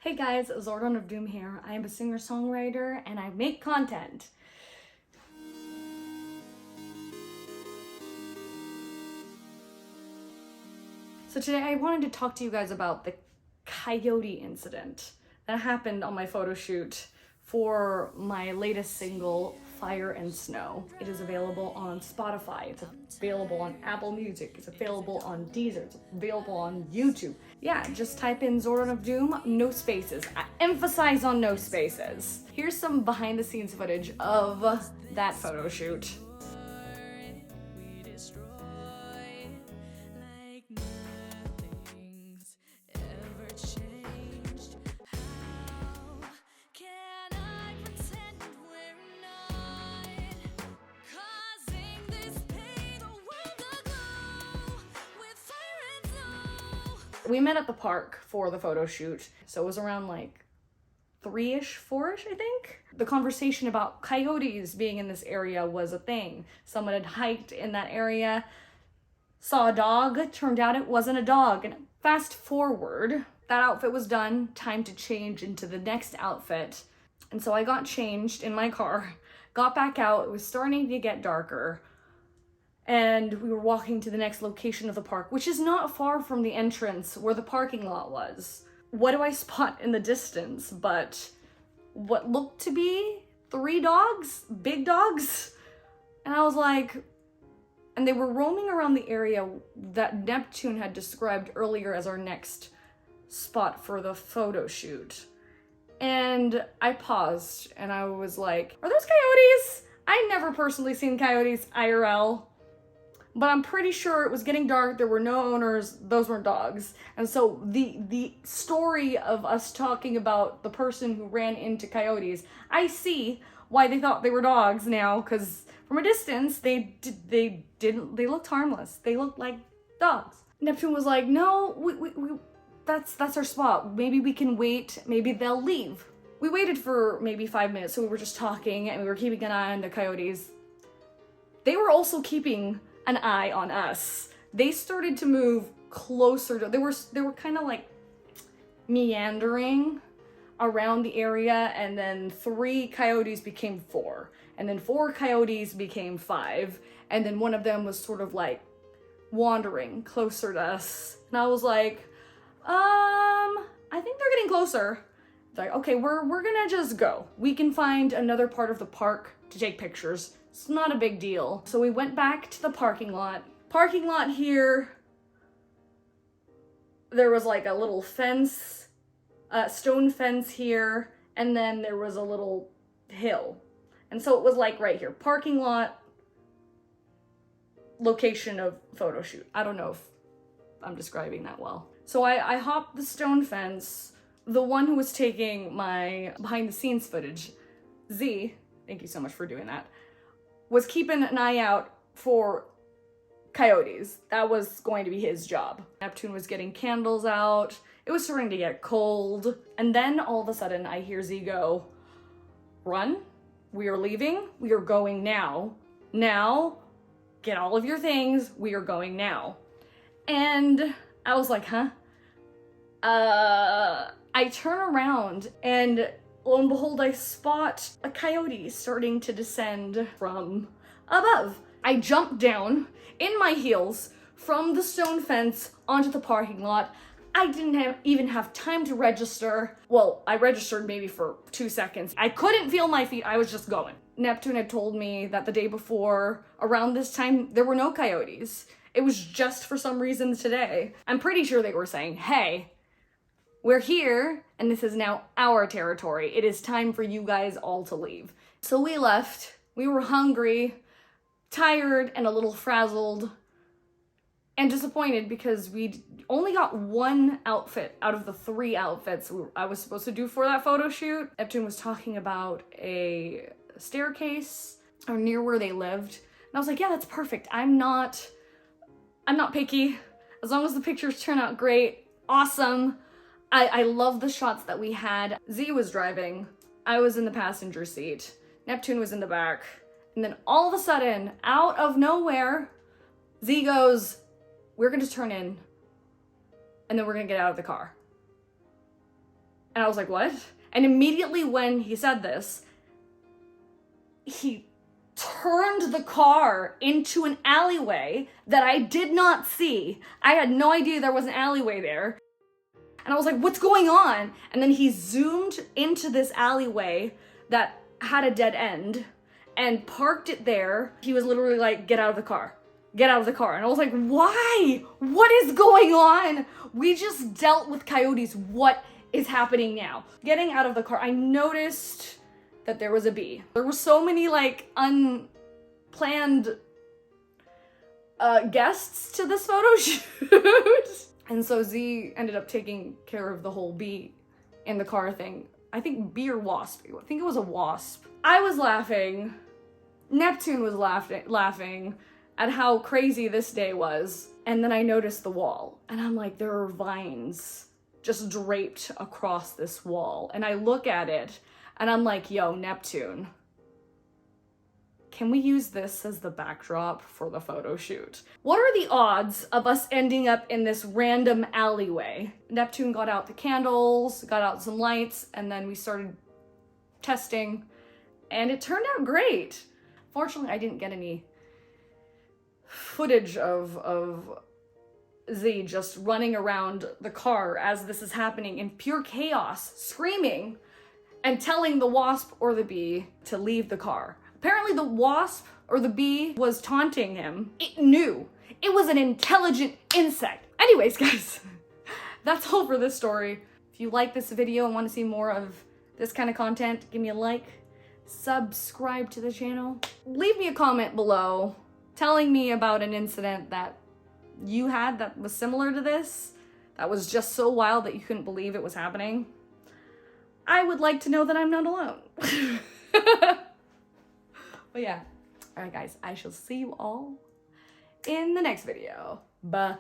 Hey guys, ZorDonofDoom here. I am a singer-songwriter and I make content. So today I wanted to talk to you guys about the Coyote incident that happened on my photo shoot for my latest single, Fire and Snow. It is available on Spotify, it's available on Apple Music, it's available on Deezer, it's available on YouTube. Yeah, just type in ZorDonofDoom, no spaces. I emphasize on no spaces. Here's some behind the scenes footage of that photo shoot. We met at the park for the photo shoot, so it was around like 3-ish, 4-ish, I think. The conversation about coyotes being in this area was a thing. Someone had hiked in that area, saw a dog, turned out it wasn't a dog. And fast forward, that outfit was done, time to change into the next outfit. And so I got changed in my car, got back out, it was starting to get darker. And we were walking to the next location of the park, which is not far from the entrance where the parking lot was. What do I spot in the distance but what looked to be 3 dogs, big dogs? And I was like, and they were roaming around the area that Neptune had described earlier as our next spot for the photo shoot. And I paused and I was like, are those coyotes? I've never personally seen coyotes IRL. But I'm pretty sure it was getting dark, there were no owners, those weren't dogs. And so the story of us talking about the person who ran into coyotes, I see why they thought they were dogs now, because from a distance, they looked harmless. They looked like dogs. Neptune was like, no, that's our spot. Maybe we can wait, maybe they'll leave. We waited for maybe 5 minutes, so we were just talking and we were keeping an eye on the coyotes. They were also keeping an eye on us. They started to move closer to, they were kind of like meandering around the area, and then 3 coyotes became 4, and then 4 coyotes became 5, and then one of them was sort of like wandering closer to us. And I was like, I think they're getting closer. They're like, okay, we're gonna just go. We can find another part of the park to take pictures. It's not a big deal. So we went back to the parking lot. Parking lot here, there was like a little fence, stone fence here, and then there was a little hill. And so it was like right here, parking lot, location of photo shoot. I don't know if I'm describing that well. So I hopped the stone fence. The one who was taking my behind the scenes footage, Z, thank you so much for doing that, was keeping an eye out for coyotes. That was going to be his job. Neptune was getting candles out. It was starting to get cold. And then all of a sudden I hear Z go, run, we are leaving, we are going now. Now, get all of your things, we are going now. And I was like, huh? I turn around and lo and behold, I spot a coyote starting to descend from above. I jump down in my heels from the stone fence onto the parking lot. I didn't even have time to register. Well, I registered maybe for 2 seconds. I couldn't feel my feet, I was just going. Neptune had told me that the day before, around this time, there were no coyotes. It was just for some reason today. I'm pretty sure they were saying, hey, we're here, and this is now our territory. It is time for you guys all to leave. So we left. We were hungry, tired, and a little frazzled, and disappointed because we only got 1 outfit out of the 3 outfits I was supposed to do for that photo shoot. Neptune was talking about a staircase or near where they lived. And I was like, yeah, that's perfect. I'm not picky. As long as the pictures turn out great, awesome. I love the shots that we had. Z was driving, I was in the passenger seat, Neptune was in the back, and then all of a sudden, out of nowhere, Z goes, we're gonna turn in, and then we're gonna get out of the car. And I was like, what? And immediately when he said this, he turned the car into an alleyway that I did not see. I had no idea there was an alleyway there. And I was like, what's going on? And then he zoomed into this alleyway that had a dead end and parked it there. He was literally like, get out of the car. Get out of the car. And I was like, why? What is going on? We just dealt with coyotes. What is happening now? Getting out of the car, I noticed that there was a bee. There were so many like unplanned guests to this photo shoot. And so Z ended up taking care of the whole bee in the car thing. I think bee or wasp. I think it was a wasp. I was laughing. Neptune was laughing at how crazy this day was. And then I noticed the wall. And I'm like, there are vines just draped across this wall. And I look at it and I'm like, yo, Neptune, can we use this as the backdrop for the photo shoot? What are the odds of us ending up in this random alleyway? Neptune got out the candles, got out some lights, and then we started testing, and it turned out great. Fortunately, I didn't get any footage of Z just running around the car as this is happening in pure chaos, screaming and telling the wasp or the bee to leave the car. Apparently the wasp or the bee was taunting him. It knew. It was an intelligent insect. Anyways, guys, that's all for this story. If you like this video and want to see more of this kind of content, give me a like, subscribe to the channel. Leave me a comment below telling me about an incident that you had that was similar to this, that was just so wild that you couldn't believe it was happening. I would like to know that I'm not alone. But yeah, all right guys, I shall see you all in the next video. Bye.